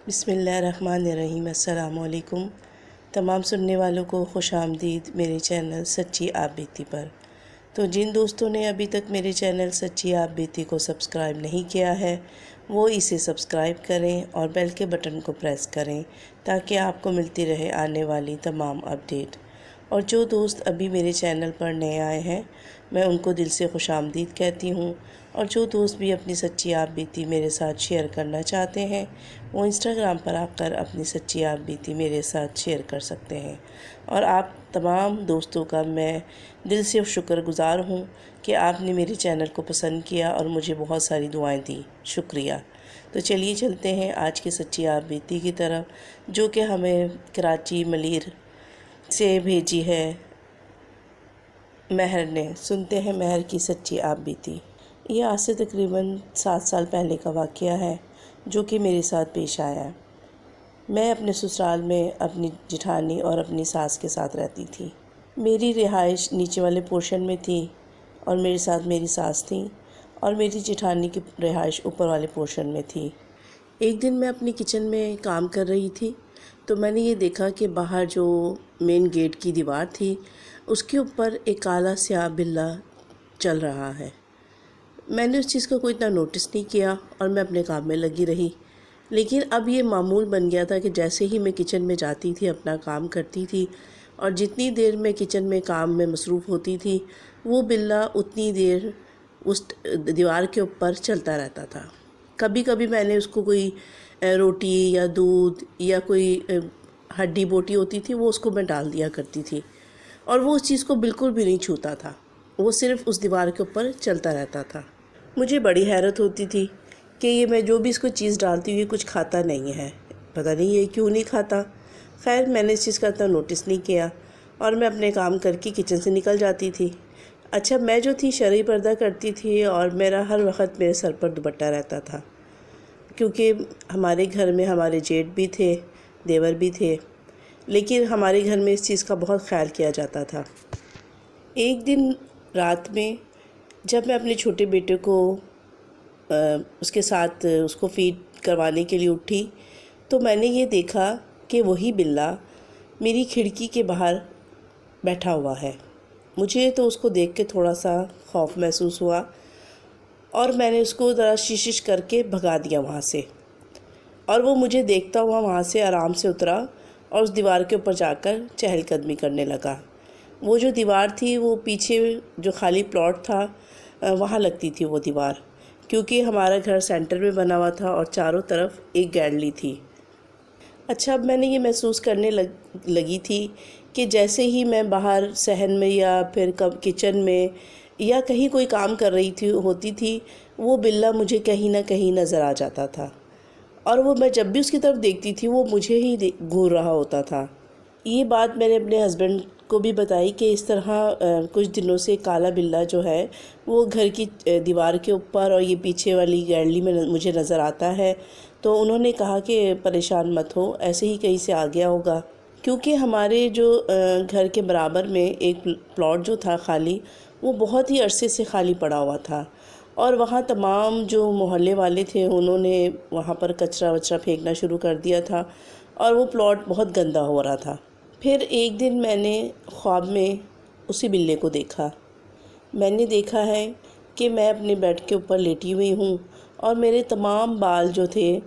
بسم اللہ الرحمن الرحیم۔ السلام علیکم تمام سننے والوں کو خوش آمدید میرے چینل سچی آپ بیتی پر۔ تو جن دوستوں نے ابھی تک میرے چینل سچی آپ بیتی کو سبسکرائب نہیں کیا ہے وہ اسے سبسکرائب کریں اور بیل کے بٹن کو پریس کریں تاکہ آپ کو ملتی رہے آنے والی تمام اپڈیٹ۔ اور جو دوست ابھی میرے چینل پر نئے آئے ہیں میں ان کو دل سے خوش آمدید کہتی ہوں، اور جو دوست بھی اپنی سچی آپ بیتی میرے ساتھ شیئر کرنا چاہتے ہیں وہ انسٹاگرام پر آ کر اپنی سچی آپ بیتی میرے ساتھ شیئر کر سکتے ہیں۔ اور آپ تمام دوستوں کا میں دل سے شکر گزار ہوں کہ آپ نے میرے چینل کو پسند کیا اور مجھے بہت ساری دعائیں دی، شکریہ۔ تو چلیے چلتے ہیں آج کی سچی آپ بیتی کی طرف، جو کہ ہمیں کراچی ملیر سے بھیجی ہے مہر نے۔ سنتے ہیں مہر کی سچی آپ بیتی۔ یہ آج سے تقریباً 7 سال پہلے کا واقعہ ہے جو کہ میرے ساتھ پیش آیا۔ میں اپنے سسرال میں اپنی جٹھانی اور اپنی ساس کے ساتھ رہتی تھی۔ میری رہائش نیچے والے پورشن میں تھی اور میرے ساتھ میری ساس تھی، اور میری جٹھانی کی رہائش اوپر والے پورشن میں تھی۔ ایک دن میں اپنی کچن میں کام کر رہی تھی تو میں نے یہ دیکھا کہ باہر جو مین گیٹ کی دیوار تھی اس کے اوپر ایک کالا سیاہ بلّا چل رہا ہے۔ میں نے اس چیز کا کوئی اتنا نوٹس نہیں کیا اور میں اپنے کام میں لگی رہی، لیکن اب یہ معمول بن گیا تھا کہ جیسے ہی میں کچن میں جاتی تھی اپنا کام کرتی تھی، اور جتنی دیر میں کچن میں کام میں مصروف ہوتی تھی وہ بلّا اتنی دیر اس دیوار کے اوپر چلتا رہتا تھا۔ کبھی کبھی میں نے اس کو کوئی روٹی یا دودھ یا کوئی ہڈی بوٹی ہوتی تھی وہ اس کو میں ڈال دیا کرتی تھی، اور وہ اس چیز کو بالکل بھی نہیں چھوتا تھا، وہ صرف اس دیوار کے اوپر چلتا رہتا تھا۔ مجھے بڑی حیرت ہوتی تھی کہ یہ میں جو بھی اس کو چیز ڈالتی ہوں یہ کچھ کھاتا نہیں ہے، پتہ نہیں یہ کیوں نہیں کھاتا۔ خیر میں نے اس چیز کا اتنا نوٹس نہیں کیا اور میں اپنے کام کر کے کچن سے نکل جاتی تھی۔ اچھا میں جو تھی شرعی پردہ کرتی تھی اور میرا ہر وقت میرے سر پر دوپٹہ رہتا تھا، کیونکہ ہمارے گھر میں ہمارے جیٹ بھی تھے، دیور بھی تھے، لیکن ہمارے گھر میں اس چیز کا بہت خیال کیا جاتا تھا۔ ایک دن رات میں جب میں اپنے چھوٹے بیٹے کو اس کے ساتھ اس کو فیڈ کروانے کے لیے اٹھی تو میں نے یہ دیکھا کہ وہی بلّا میری کھڑکی کے باہر بیٹھا ہوا ہے۔ مجھے تو اس کو دیکھ کے تھوڑا سا خوف محسوس ہوا اور میں نے اس کو ذرا شش کر کے بھگا دیا وہاں سے، اور وہ مجھے دیکھتا ہوا وہاں سے آرام سے اترا اور اس دیوار کے اوپر جا کر چہل قدمی کرنے لگا۔ وہ جو دیوار تھی وہ پیچھے جو خالی پلاٹ تھا وہاں لگتی تھی وہ دیوار، کیونکہ ہمارا گھر سینٹر میں بنا ہوا تھا اور چاروں طرف ایک گیلری تھی۔ اچھا اب میں نے یہ محسوس کرنے لگی تھی کہ جیسے ہی میں باہر صحن میں یا پھر کچن میں یا کہیں کوئی کام کر رہی ہوتی تھی وہ بلّا مجھے کہیں نہ کہیں نظر آ جاتا تھا، اور وہ میں جب بھی اس کی طرف دیکھتی تھی وہ مجھے ہی گھور رہا ہوتا تھا۔ یہ بات میں نے اپنے ہسبینڈ کو بھی بتائی کہ اس طرح کچھ دنوں سے کالا بلّا جو ہے وہ گھر کی دیوار کے اوپر اور یہ پیچھے والی گیلری میں مجھے نظر آتا ہے، تو انہوں نے کہا کہ پریشان مت ہو، ایسے ہی کہیں سے آ گیا ہوگا، کیونکہ ہمارے جو گھر کے برابر میں ایک پلاٹ جو تھا خالی وہ بہت ہی عرصے سے خالی پڑا ہوا تھا، اور وہاں تمام جو محلے والے تھے انہوں نے وہاں پر کچرا وچرا پھینکنا شروع کر دیا تھا اور وہ پلاٹ بہت گندا ہو رہا تھا۔ پھر ایک دن میں نے خواب میں اسی بلّے کو دیکھا۔ میں نے دیکھا ہے کہ میں اپنے بیڈ کے اوپر لیٹی ہوئی ہوں اور میرے تمام بال جو تھے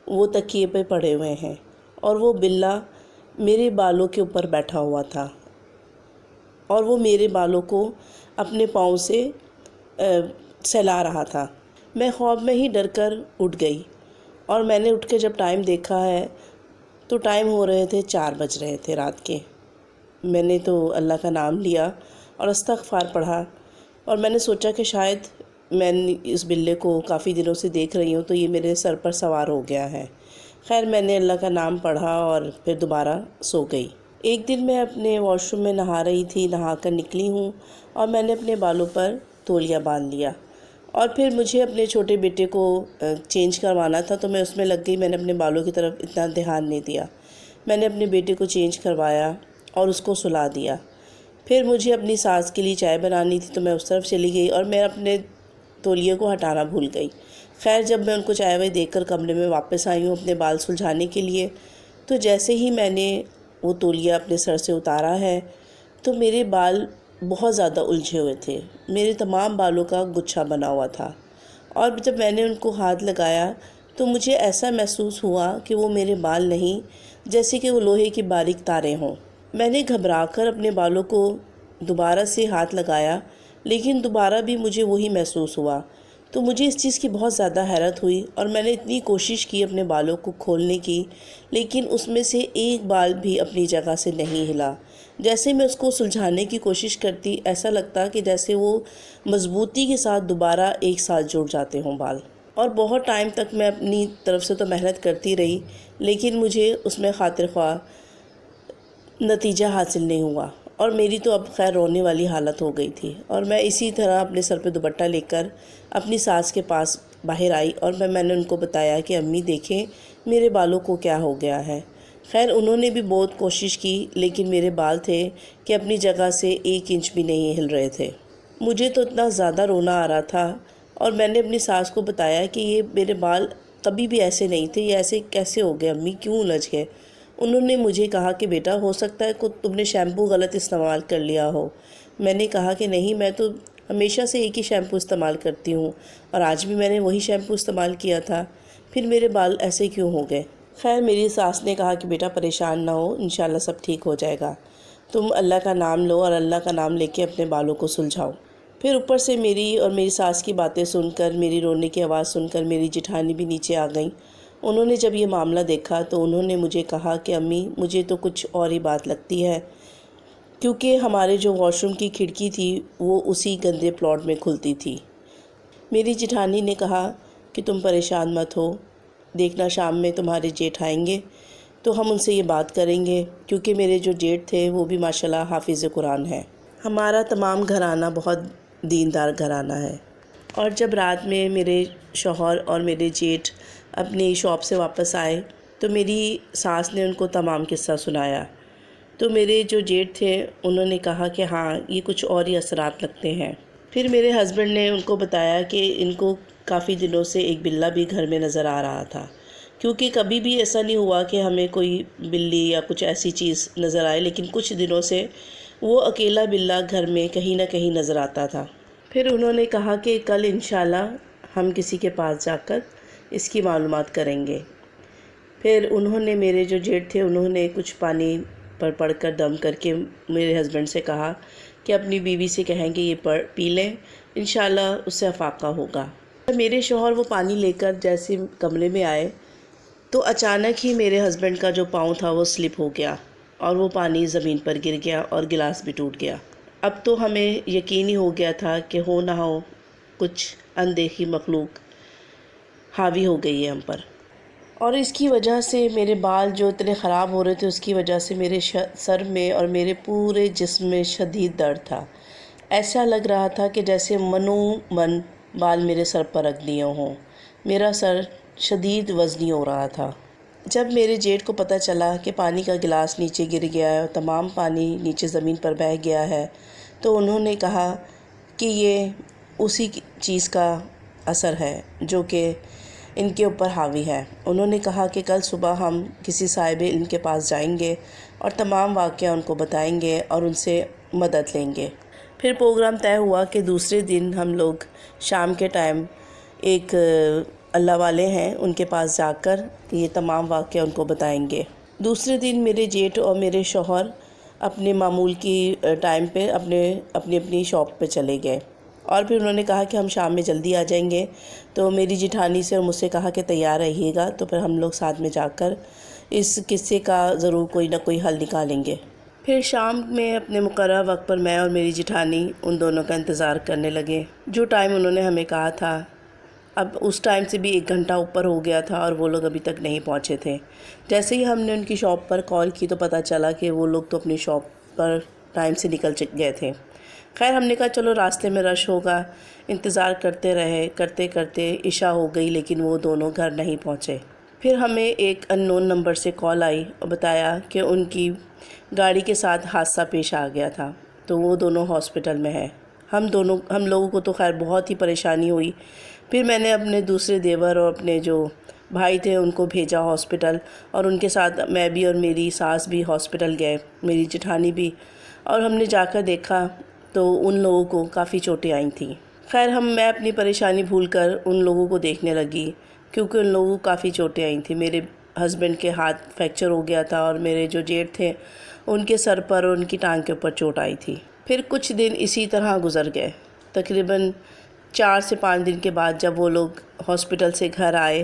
وہ تکیے پہ پڑے ہوئے ہیں، اور وہ بلّا میرے بالوں کے اوپر بیٹھا ہوا تھا، اور وہ میرے بالوں کو اپنے پاؤں سے سہلا رہا تھا۔ میں خواب میں ہی ڈر کر اٹھ گئی، اور میں نے اٹھ کے جب ٹائم دیکھا ہے تو ٹائم ہو رہے تھے 4 بج رہے تھے رات کے۔ میں نے تو اللہ کا نام لیا اور استغفار پڑھا، اور میں نے سوچا کہ شاید میں اس بلّے کو کافی دنوں سے دیکھ رہی ہوں تو یہ میرے سر پر سوار ہو گیا ہے۔ خیر میں نے اللہ کا نام پڑھا اور پھر دوبارہ سو گئی۔ ایک دن میں اپنے واش روم میں نہا رہی تھی، نہا کر نکلی ہوں اور میں نے اپنے بالوں پر تولیہ باندھ لیا، اور پھر مجھے اپنے چھوٹے بیٹے کو چینج کروانا تھا تو میں اس میں لگ گئی، میں نے اپنے بالوں کی طرف اتنا دھیان نہیں دیا۔ میں نے اپنے بیٹے کو چینج کروایا اور اس کو سلا دیا۔ پھر مجھے اپنی ساس کے لیے چائے بنانی تھی تو میں اس طرف چلی گئی، اور میں اپنے تولیے کو ہٹانا بھول گئی۔ خیر جب میں ان کو چائے وائے دے کر کمرے میں واپس آئی ہوں اپنے بال سلجھانے کے لیے، تو جیسے ہی میں نے وہ تولیہ اپنے سر سے اتارا ہے تو میرے بال بہت زیادہ الجھے ہوئے تھے، میرے تمام بالوں کا گچھا بنا ہوا تھا، اور جب میں نے ان کو ہاتھ لگایا تو مجھے ایسا محسوس ہوا کہ وہ میرے بال نہیں، جیسے کہ وہ لوہے کی باریک تاریں ہوں۔ میں نے گھبرا کر اپنے بالوں کو دوبارہ سے ہاتھ لگایا، لیکن دوبارہ بھی مجھے وہی محسوس ہوا۔ تو مجھے اس چیز کی بہت زیادہ حیرت ہوئی، اور میں نے اتنی کوشش کی اپنے بالوں کو کھولنے کی، لیکن اس میں سے ایک بال بھی اپنی جگہ سے نہیں ہلا۔ جیسے میں اس کو سلجھانے کی کوشش کرتی، ایسا لگتا کہ جیسے وہ مضبوطی کے ساتھ دوبارہ ایک ساتھ جڑ جاتے ہوں بال۔ اور بہت ٹائم تک میں اپنی طرف سے تو محنت کرتی رہی، لیکن مجھے اس میں خاطر خواہ نتیجہ حاصل نہیں ہوا، اور میری تو اب خیر رونے والی حالت ہو گئی تھی، اور میں اسی طرح اپنے سر پہ دوپٹہ لے کر اپنی ساس کے پاس باہر آئی، اور میں نے ان کو بتایا کہ امی دیکھیں میرے بالوں کو کیا ہو گیا ہے۔ خیر انہوں نے بھی بہت کوشش کی، لیکن میرے بال تھے کہ اپنی جگہ سے 1 انچ بھی نہیں ہل رہے تھے۔ مجھے تو اتنا زیادہ رونا آ رہا تھا، اور میں نے اپنی ساس کو بتایا کہ یہ میرے بال کبھی بھی ایسے نہیں تھے، یہ ایسے کیسے ہو گئے امی، کیوں الجھ گئے؟ انہوں نے مجھے کہا کہ بیٹا ہو سکتا ہے کہ تم نے شیمپو غلط استعمال کر لیا ہو۔ میں نے کہا کہ نہیں، میں تو ہمیشہ سے ایک ہی شیمپو استعمال کرتی ہوں، اور آج بھی میں نے وہی شیمپو استعمال کیا تھا، پھر میرے بال ایسے کیوں ہو گئے؟ خیر میری ساس نے کہا کہ بیٹا پریشان نہ ہو، انشاءاللہ سب ٹھیک ہو جائے گا، تم اللہ کا نام لو اور اللہ کا نام لے کے اپنے بالوں کو سلجھاؤ۔ پھر اوپر سے میری اور میری ساس کی باتیں سن کر، میری رونے کی آواز سن کر میری جٹھانی بھی نیچے آ گئیں۔ انہوں نے جب یہ معاملہ دیکھا تو انہوں نے مجھے کہا کہ امی مجھے تو کچھ اور ہی بات لگتی ہے، کیونکہ ہمارے جو واش روم کی کھڑکی تھی وہ اسی گندے پلاٹ میں کھلتی تھی۔ میری جٹھانی نے کہا کہ تم پریشان مت ہو، دیکھنا شام میں تمہارے جیٹھ آئیں گے تو ہم ان سے یہ بات کریں گے، کیونکہ میرے جو جیٹھ تھے وہ بھی ماشاءاللہ حافظ قرآن ہے۔ ہمارا تمام گھرانہ بہت دیندار گھرانہ ہے، اور جب رات میں میرے شوہر اور میرے جیٹھ اپنی شاپ سے واپس آئے تو میری ساس نے ان کو تمام قصہ سنایا، تو میرے جو جیٹھ تھے انہوں نے کہا کہ ہاں یہ کچھ اور ہی اثرات لگتے ہیں۔ پھر میرے ہسبینڈ نے ان کو بتایا کہ ان کو کافی دنوں سے ایک بلہ بھی گھر میں نظر آ رہا تھا، کیونکہ کبھی بھی ایسا نہیں ہوا کہ ہمیں کوئی بلی یا کچھ ایسی چیز نظر آئے، لیکن کچھ دنوں سے وہ اکیلا بلہ گھر میں کہیں نہ کہیں نظر آتا تھا۔ پھر انہوں نے کہا کہ کل انشاءاللہ ہم کسی کے پاس جا کر اس کی معلومات کریں گے۔ پھر انہوں نے میرے جو جیٹھ تھے انہوں نے کچھ پانی پر پڑھ کر دم کر کے میرے ہسبینڈ سے کہا کہ اپنی بیوی سے کہیں کہ یہ پی لیں، انشاءاللہ اس سے افاقہ ہوگا۔ میرے شوہر وہ پانی لے کر جیسے کمرے میں آئے تو اچانک ہی میرے ہسبینڈ کا جو پاؤں تھا وہ سلپ ہو گیا، اور وہ پانی زمین پر گر گیا اور گلاس بھی ٹوٹ گیا۔ اب تو ہمیں یقین ہی ہو گیا تھا کہ ہو نہ ہو کچھ اندیکھی مخلوق حاوی ہو گئی ہے ہم پر، اور اس کی وجہ سے میرے بال جو اتنے خراب ہو رہے تھے اس کی وجہ سے میرے سر میں اور میرے پورے جسم میں شدید درد تھا۔ ایسا لگ رہا تھا کہ جیسے من بال میرے سر پر رکھ دیے ہوں، میرا سر شدید وزنی ہو رہا تھا۔ جب میرے جیٹھ کو پتہ چلا کہ پانی کا گلاس نیچے گر گیا ہے اور تمام پانی نیچے زمین پر بہہ گیا ہے، تو انہوں نے کہا کہ یہ اسی چیز کا اثر ہے جو کہ ان کے اوپر حاوی ہے۔ انہوں نے کہا کہ کل صبح ہم کسی صاحب علم کے پاس جائیں گے اور تمام واقعہ ان کو بتائیں گے اور ان سے مدد لیں گے۔ پھر پروگرام طے ہوا کہ دوسرے دن ہم لوگ شام کے ٹائم ایک اللہ والے ہیں ان کے پاس جا کر یہ تمام واقعہ ان کو بتائیں گے۔ دوسرے دن میرے جیٹھ اور میرے شوہر اپنے معمول کی ٹائم پہ اپنی شاپ پہ چلے گئے، اور پھر انہوں نے کہا کہ ہم شام میں جلدی آ جائیں گے، تو میری جٹھانی سے اور مجھ سے کہا کہ تیار رہیے گا، تو پھر ہم لوگ ساتھ میں جا کر اس قصے کا ضرور کوئی نہ کوئی حل نکالیں گے۔ پھر شام میں اپنے مقررہ وقت پر میں اور میری جٹھانی ان دونوں کا انتظار کرنے لگے، جو ٹائم انہوں نے ہمیں کہا تھا۔ اب اس ٹائم سے بھی 1 گھنٹہ اوپر ہو گیا تھا اور وہ لوگ ابھی تک نہیں پہنچے تھے۔ جیسے ہی ہم نے ان کی شاپ پر کال کی تو پتہ چلا کہ وہ لوگ تو اپنی شاپ پر ٹائم سے نکل گئے تھے۔ خیر ہم نے کہا چلو راستے میں رش ہوگا، انتظار کرتے رہے، کرتے کرتے عشاء ہو گئی، لیکن وہ دونوں گھر نہیں پہنچے۔ پھر ہمیں ایک ان نون نمبر سے کال آئی اور بتایا کہ ان کی گاڑی کے ساتھ حادثہ پیش آ گیا تھا، تو وہ دونوں ہاسپٹل میں ہیں، ہم لوگوں کو تو خیر بہت ہی پریشانی ہوئی۔ پھر میں نے اپنے دوسرے دیور اور اپنے جو بھائی تھے ان کو بھیجا ہاسپٹل، اور ان کے ساتھ میں بھی اور میری ساس بھی ہاسپٹل گئے، میری جٹھانی بھی، اور ہم نے جا کر دیکھا تو ان لوگوں کو کافی چوٹیں آئی تھیں۔ خیر میں اپنی پریشانی بھول کر ان لوگوں کو دیکھنے لگی، کیونکہ ان لوگوں کو کافی چوٹیں آئی تھیں۔ میرے ہسبینڈ کے ہاتھ فریکچر ہو گیا تھا، اور میرے جو جیٹھ تھے ان کے سر پر اور ان کی ٹانگ کے اوپر چوٹ آئی تھی۔ پھر کچھ دن اسی طرح گزر گئے۔ تقریباً 4 سے 5 دن کے بعد جب وہ لوگ ہاسپٹل سے گھر آئے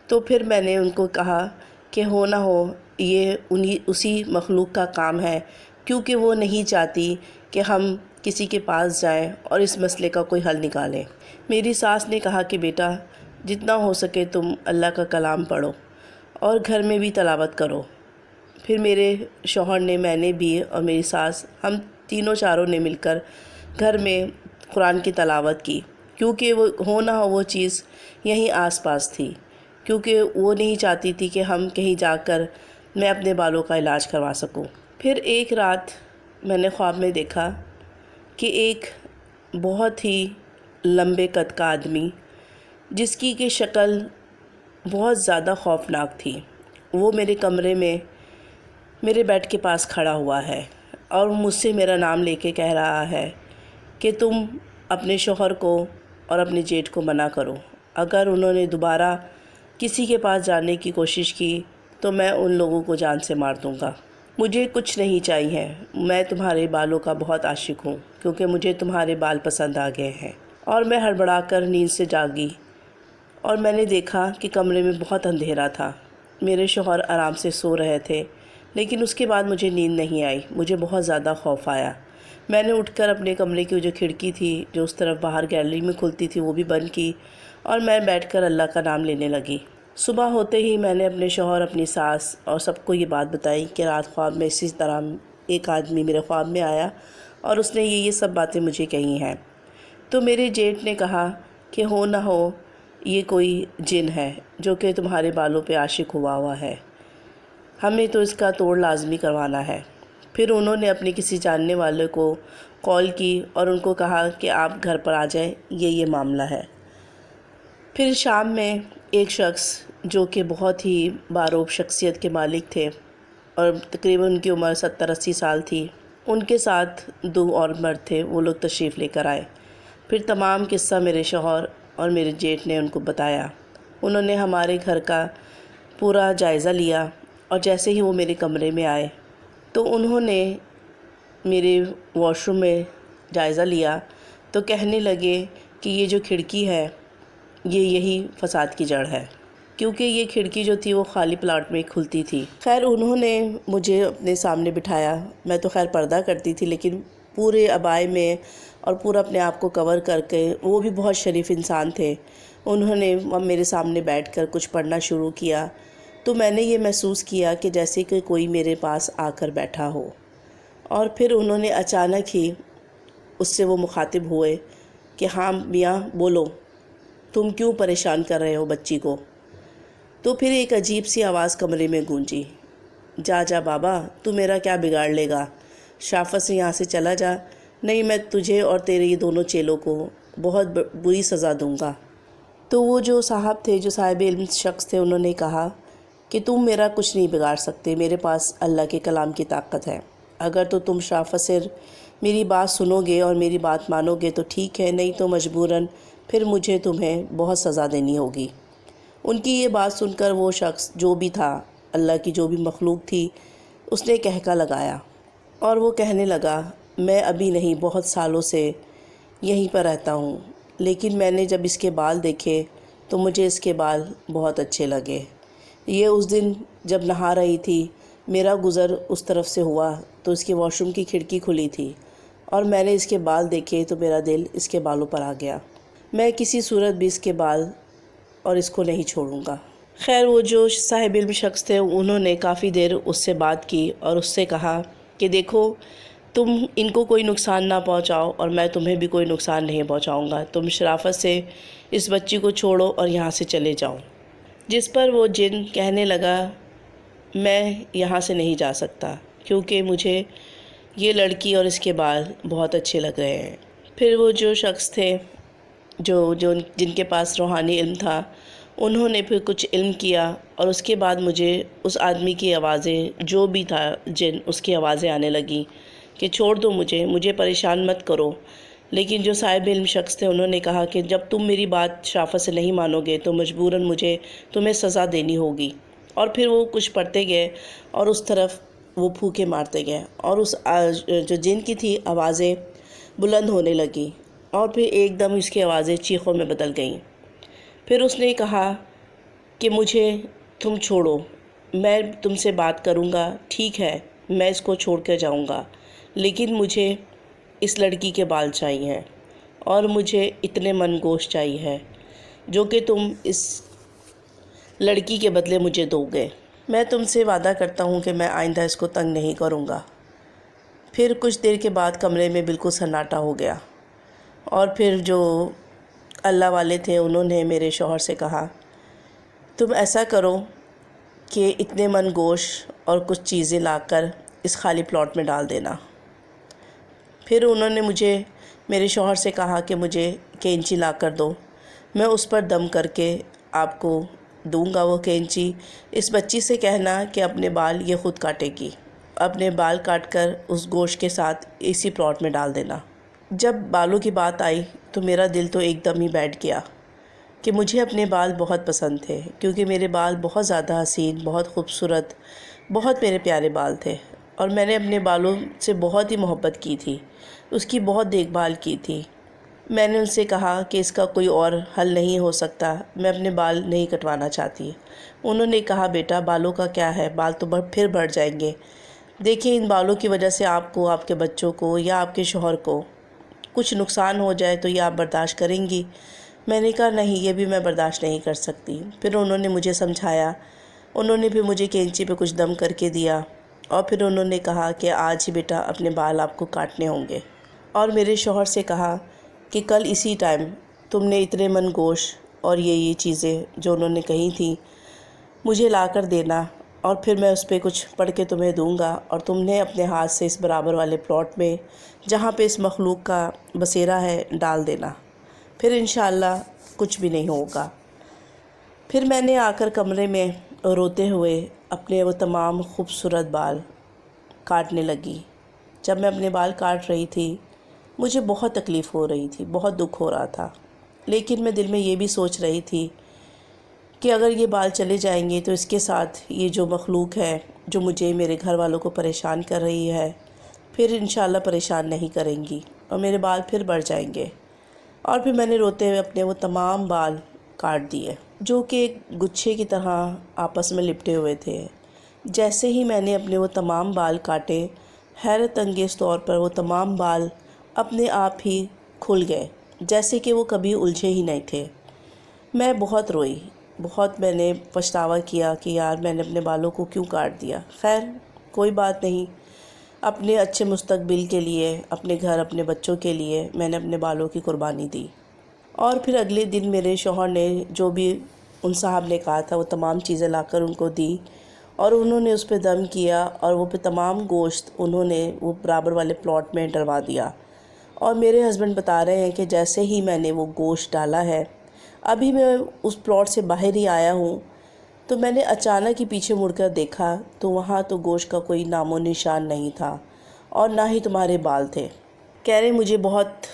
تو پھر میں نے ان کو کہا کہ ہو نہ ہو یہ اسی مخلوق کا کام ہے، کیونکہ وہ نہیں چاہتی کہ ہم کسی کے پاس جائیں اور اس مسئلے کا کوئی حل نکالیں۔ میری ساس نے کہا کہ بیٹا جتنا ہو سکے تم اللہ کا کلام پڑھو اور گھر میں بھی تلاوت کرو۔ پھر میرے شوہر نے، میں نے بھی اور میری ساس، ہم تینوں چاروں نے مل کر گھر میں قرآن کی تلاوت کی، کیونکہ وہ ہو نہ ہو وہ چیز یہیں آس پاس تھی، کیونکہ وہ نہیں چاہتی تھی کہ ہم کہیں جا کر میں اپنے بالوں کا علاج کروا سکوں۔ پھر ایک رات میں نے خواب میں دیکھا کہ ایک بہت ہی لمبے قد کا آدمی، جس کی کہ شکل بہت زیادہ خوفناک تھی، وہ میرے کمرے میں میرے بیڈ کے پاس کھڑا ہوا ہے اور مجھ سے میرا نام لے کے کہہ رہا ہے کہ تم اپنے شوہر کو اور اپنے جیٹھ کو منع کرو، اگر انہوں نے دوبارہ کسی کے پاس جانے کی کوشش کی تو میں ان لوگوں کو جان سے مار دوں گا۔ مجھے کچھ نہیں چاہیے، میں تمہارے بالوں کا بہت عاشق ہوں، کیونکہ مجھے تمہارے بال پسند آ گئے ہیں۔ اور میں ہڑبڑا کر نیند سے جاگی اور میں نے دیکھا کہ کمرے میں بہت اندھیرا تھا۔ میرے شوہر آرام سے سو رہے تھے، لیکن اس کے بعد مجھے نیند نہیں آئی، مجھے بہت زیادہ خوف آیا۔ میں نے اٹھ کر اپنے کمرے کی جو کھڑکی تھی جو اس طرف باہر گیلری میں کھلتی تھی وہ بھی بند کی، اور میں بیٹھ کر اللہ کا نام لینے لگی۔ صبح ہوتے ہی میں نے اپنے شوہر، اپنی ساس اور سب کو یہ بات بتائی کہ رات خواب میں اسی طرح ایک آدمی میرے خواب میں آیا اور اس نے یہ سب باتیں مجھے کہی ہیں۔ تو میرے جیٹھ نے کہا کہ ہو نہ ہو یہ کوئی جن ہے جو کہ تمہارے بالوں پہ عاشق ہوا ہے، ہمیں تو اس کا توڑ لازمی کروانا ہے۔ پھر انہوں نے اپنے کسی جاننے والے کو کال کی اور ان کو کہا کہ آپ گھر پر آ جائیں، یہ معاملہ ہے۔ پھر شام میں ایک شخص جو کہ بہت ہی باروب شخصیت کے مالک تھے اور تقریباً ان کی عمر 70-80 سال تھی، ان کے ساتھ 2 اور مرد تھے، وہ لوگ تشریف لے کر آئے۔ پھر تمام قصہ میرے شوہر اور میرے جیٹھ نے ان کو بتایا۔ انہوں نے ہمارے گھر کا پورا جائزہ لیا، اور جیسے ہی وہ میرے کمرے میں آئے تو انہوں نے میرے واش روم میں جائزہ لیا تو کہنے لگے کہ یہ جو کھڑکی ہے یہی فساد کی جڑ ہے، کیونکہ یہ کھڑکی جو تھی وہ خالی پلاٹ میں کھلتی تھی۔ خیر انہوں نے مجھے اپنے سامنے بٹھایا، میں تو خیر پردہ کرتی تھی لیکن پورے عبائے میں اور پورا اپنے آپ کو کور کر کے، وہ بھی بہت شریف انسان تھے، انہوں نے میرے سامنے بیٹھ کر کچھ پڑھنا شروع کیا، تو میں نے یہ محسوس کیا کہ جیسے کہ کوئی میرے پاس آ کر بیٹھا ہو، اور پھر انہوں نے اچانک ہی اس سے وہ مخاطب ہوئے کہ ہاں میاں بولو، تم کیوں پریشان کر رہے ہو بچی کو؟ تو پھر ایک عجیب سی آواز کمرے میں گونجی، جا بابا، تو میرا کیا بگاڑ لے گا، شافت سے یہاں سے چلا جا، نہیں میں تجھے اور تیرے یہ دونوں چیلوں کو بہت بری سزا دوں گا۔ تو وہ جو صاحب تھے، جو صاحب علم شخص تھے، انہوں نے کہا کہ تم میرا کچھ نہیں بگاڑ سکتے، میرے پاس اللہ کے کلام کی طاقت ہے، اگر تو تم شافت سے میری بات سنو گے اور میری بات مانو گے تو ٹھیک ہے، نہیں تو مجبوراً پھر مجھے تمہیں بہت سزا دینی ہوگی۔ ان کی یہ بات سن کر وہ شخص جو بھی تھا، اللہ کی جو بھی مخلوق تھی، اس نے کہکا لگایا اور وہ کہنے لگا، میں ابھی نہیں بہت سالوں سے یہیں پر رہتا ہوں، لیکن میں نے جب اس کے بال دیکھے تو مجھے اس کے بال بہت اچھے لگے۔ یہ اس دن جب نہا رہی تھی، میرا گزر اس طرف سے ہوا تو اس کے واش روم کی کھڑکی کھلی تھی اور میں نے اس کے بال دیکھے تو میرا دل اس کے بالوں پر آ گیا، میں کسی صورت بھی اس کے بال اور اس کو نہیں چھوڑوں گا۔ خیر وہ جو صاحب علم شخص تھے انہوں نے کافی دیر اس سے بات کی اور اس سے کہا کہ دیکھو تم ان کو کوئی نقصان نہ پہنچاؤ اور میں تمہیں بھی کوئی نقصان نہیں پہنچاؤں گا، تم شرافت سے اس بچی کو چھوڑو اور یہاں سے چلے جاؤ۔ جس پر وہ جن کہنے لگا، میں یہاں سے نہیں جا سکتا کیونکہ مجھے یہ لڑکی اور اس کے بال بہت اچھے لگ رہے ہیں۔ پھر وہ جو شخص تھے جن کے پاس روحانی علم تھا، انہوں نے پھر کچھ علم کیا، اور اس کے بعد مجھے اس آدمی کی آوازیں، جو بھی تھا جن، اس کی آوازیں آنے لگیں کہ چھوڑ دو مجھے پریشان مت کرو۔ لیکن جو صاحب علم شخص تھے، انہوں نے کہا کہ جب تم میری بات شرافت سے نہیں مانو گے تو مجبوراً مجھے تمہیں سزا دینی ہوگی۔ اور پھر وہ کچھ پڑھتے گئے اور اس طرف وہ پھوکے مارتے گئے، اور اس جو جن کی تھی آوازیں بلند ہونے لگی، اور پھر ایک دم اس کی آوازیں چیخوں میں بدل گئیں۔ پھر اس نے کہا کہ مجھے تم چھوڑو، میں تم سے بات کروں گا، ٹھیک ہے میں اس کو چھوڑ کے جاؤں گا، لیکن مجھے اس لڑکی کے بال چاہیے اور مجھے اتنے من گوشت چاہیے جو کہ تم اس لڑکی کے بدلے مجھے دو گے۔ میں تم سے وعدہ کرتا ہوں کہ میں آئندہ اس کو تنگ نہیں کروں گا۔ پھر کچھ دیر کے بعد کمرے میں بالکل سناٹا ہو گیا، اور پھر جو اللہ والے تھے انہوں نے میرے شوہر سے کہا، تم ایسا کرو کہ اتنے من گوشت اور کچھ چیزیں لا کر اس خالی پلاٹ میں ڈال دینا۔ پھر انہوں نے میرے شوہر سے کہا کہ مجھے کینچی لا کر دو، میں اس پر دم کر کے آپ کو دوں گا وہ کینچی۔ اس بچی سے کہنا کہ اپنے بال یہ خود کاٹے گی، اپنے بال کاٹ کر اس گوشت کے ساتھ اسی پلاٹ میں ڈال دینا۔ جب بالوں کی بات آئی تو میرا دل تو ایک دم ہی بیٹھ گیا کہ مجھے اپنے بال بہت پسند تھے، کیونکہ میرے بال بہت زیادہ حسین، بہت خوبصورت، بہت میرے پیارے بال تھے، اور میں نے اپنے بالوں سے بہت ہی محبت کی تھی، اس کی بہت دیکھ بھال کی تھی۔ میں نے ان سے کہا کہ اس کا کوئی اور حل نہیں ہو سکتا، میں اپنے بال نہیں کٹوانا چاہتی۔ انہوں نے کہا، بیٹا بالوں کا کیا ہے، بال تو پھر بڑھ جائیں گے، دیکھیں ان بالوں کی وجہ سے آپ کو، آپ کے بچوں کو یا آپ کے شوہر کو کچھ نقصان ہو جائے تو یہ آپ برداشت کریں گی؟ میں نے کہا نہیں، یہ بھی میں برداشت نہیں کر سکتی۔ پھر انہوں نے مجھے سمجھایا، انہوں نے پھر مجھے کینچی پہ کچھ دم کر کے دیا، اور پھر انہوں نے کہا کہ آج ہی بیٹا اپنے بال آپ کو کاٹنے ہوں گے، اور میرے شوہر سے کہا کہ کل اسی ٹائم تم نے اتنے من گوشت اور یہ چیزیں جو انہوں نے کہی تھیں مجھے لا کر دینا، اور پھر میں اس پہ کچھ پڑھ کے تمہیں دوں گا، اور تم نے اپنے ہاتھ سے اس برابر والے پلاٹ میں جہاں پہ اس مخلوق کا بسیرا ہے ڈال دینا، پھر انشاءاللہ کچھ بھی نہیں ہوگا۔ پھر میں نے آ کر کمرے میں روتے ہوئے اپنے وہ تمام خوبصورت بال کاٹنے لگی۔ جب میں اپنے بال کاٹ رہی تھی مجھے بہت تکلیف ہو رہی تھی، بہت دکھ ہو رہا تھا، لیکن میں دل میں یہ بھی سوچ رہی تھی کہ اگر یہ بال چلے جائیں گے تو اس کے ساتھ یہ جو مخلوق ہے جو مجھے، میرے گھر والوں کو پریشان کر رہی ہے، پھر انشاءاللہ پریشان نہیں کریں گی اور میرے بال پھر بڑھ جائیں گے۔ اور پھر میں نے روتے ہوئے اپنے وہ تمام بال کاٹ دیے جو کہ ایک گچھے کی طرح آپس میں لپٹے ہوئے تھے۔ جیسے ہی میں نے اپنے وہ تمام بال کاٹے، حیرت انگیز طور پر وہ تمام بال اپنے آپ ہی کھل گئے، جیسے کہ وہ کبھی الجھے ہی نہیں تھے۔ میں بہت روئی، بہت میں نے پچھتاوا کیا کہ یار میں نے اپنے بالوں کو کیوں کاٹ دیا۔ خیر کوئی بات نہیں، اپنے اچھے مستقبل کے لیے، اپنے گھر، اپنے بچوں کے لیے میں نے اپنے بالوں کی قربانی دی۔ اور پھر اگلے دن میرے شوہر نے جو بھی ان صاحب نے کہا تھا وہ تمام چیزیں لا کر ان کو دی، اور انہوں نے اس پہ دم کیا، اور وہ پہ تمام گوشت انہوں نے وہ برابر والے پلاٹ میں ڈلوا دیا۔ اور میرے ہسبینڈ بتا رہے ہیں کہ جیسے ہی میں نے وہ گوشت ڈالا ہے، ابھی میں اس پلاٹ سے باہر ہی آیا ہوں تو میں نے اچانک ہی پیچھے مڑ کر دیکھا تو وہاں تو گوشت کا کوئی نام و نشان نہیں تھا، اور نہ ہی تمہارے بال تھے۔ کہہ رہے مجھے بہت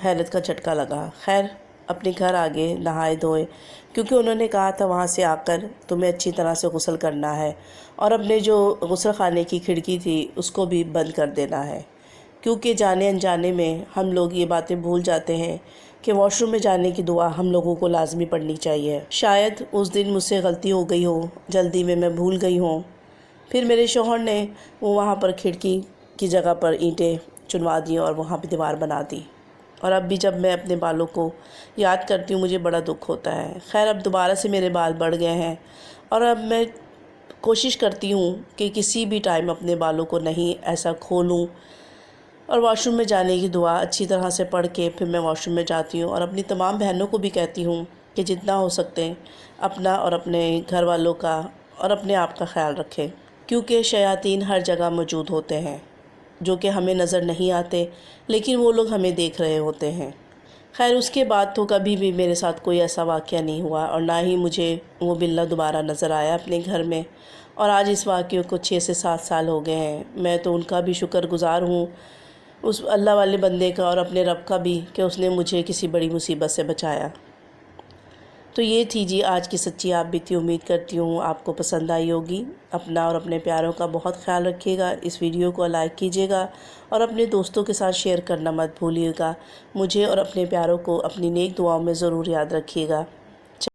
حیرت کا جھٹکا لگا۔ خیر اپنے گھر آگے نہائے دھوئے، کیونکہ انہوں نے کہا تھا وہاں سے آ کر تمہیں اچھی طرح سے غسل کرنا ہے، اور اپنے جو غسل خانے کی کھڑکی تھی اس کو بھی بند کر دینا ہے، کیونکہ جانے انجانے میں ہم لوگ یہ باتیں بھول جاتے ہیں کہ واش روم میں جانے کی دعا ہم لوگوں کو لازمی پڑھنی چاہیے۔ شاید اس دن مجھ سے غلطی ہو گئی ہو، جلدی میں بھول گئی ہوں۔ پھر میرے شوہر نے وہاں پر کھڑکی کی جگہ پر اینٹیں چنوا دی اور وہاں پہ دیوار بنا دی، اور اب بھی جب میں اپنے بالوں کو یاد کرتی ہوں مجھے بڑا دکھ ہوتا ہے۔ خیر اب دوبارہ سے میرے بال بڑھ گئے ہیں، اور اب میں کوشش کرتی ہوں کہ کسی بھی ٹائم اپنے بالوں کو نہیں ایسا کھولوں، اور واش روم میں جانے کی دعا اچھی طرح سے پڑھ کے پھر میں واش روم میں جاتی ہوں، اور اپنی تمام بہنوں کو بھی کہتی ہوں کہ جتنا ہو سکتے ہیں اپنا اور اپنے گھر والوں کا اور اپنے آپ کا خیال رکھیں، کیونکہ شیاطین ہر جگہ موجود ہوتے ہیں۔ جو کہ ہمیں نظر نہیں آتے، لیکن وہ لوگ ہمیں دیکھ رہے ہوتے ہیں۔ خیر اس کے بعد تو کبھی بھی میرے ساتھ کوئی ایسا واقعہ نہیں ہوا، اور نہ ہی مجھے وہ بلّا دوبارہ نظر آیا اپنے گھر میں۔ اور آج اس واقعے کو 6 سے 7 سال ہو گئے ہیں۔ میں تو ان کا بھی شکر گزار ہوں، اس اللہ والے بندے کا اور اپنے رب کا بھی، کہ اس نے مجھے کسی بڑی مصیبت سے بچایا۔ تو یہ تھی جی آج کی سچی آپ بیتی۔ امید کرتی ہوں آپ کو پسند آئی ہوگی۔ اپنا اور اپنے پیاروں کا بہت خیال رکھیے گا۔ اس ویڈیو کو لائک کیجیے گا اور اپنے دوستوں کے ساتھ شیئر کرنا مت بھولیے گا۔ مجھے اور اپنے پیاروں کو اپنی نیک دعاؤں میں ضرور یاد رکھیے گا۔